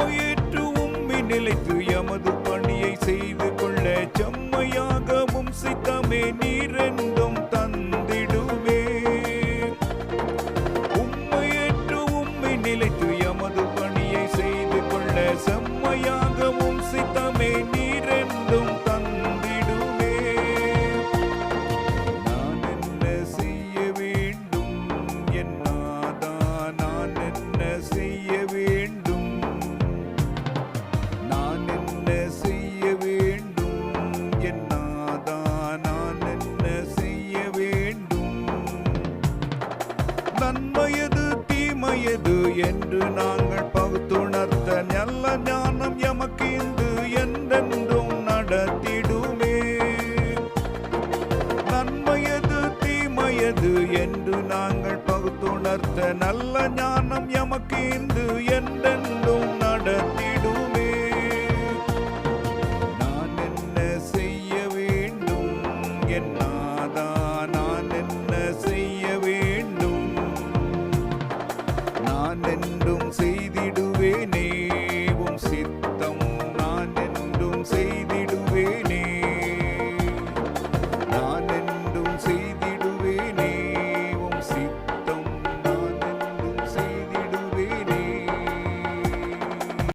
உம்மையேற்று உம்மை நிலைத்து எமது பணியை செய்து கொள்ள செம்மையாகவும் சித்தமே நீரென்றும் தந்திடுமே. உம்மையேற்று உம்மை நிலைத்து எமது பணியை செய்து கொள்ள செம்மையாகவும் சித்தமே நீரென்றும் தந்திடுமே. நான் என்ன செய்ய வேண்டும் என் நாதா, நான் என்ன செய்ய வேண்டும், நான் என்ன செய்ய வேண்டும் என் நாதா, நான் என்ன செய்ய வேண்டும். நன்மையது தீமையது என்று நாங்கள் பகுத்துணர்த்த நல்ல ஞானம் எமக்கு இன்று என்றென்றும் நடத்திடுமே. நன்மையது தீமையது என்று நாங்கள் பகுத்துணர்த்த நல்ல ஞானம் எமக்கு இன்று என்றென்றும் நடத்திடுமே. நான் என்ன செய்ய வேண்டும் என் நாதா, நான் என்ன செய்ய வேண்டும், நான் என்றும் செய்திடுவேனே.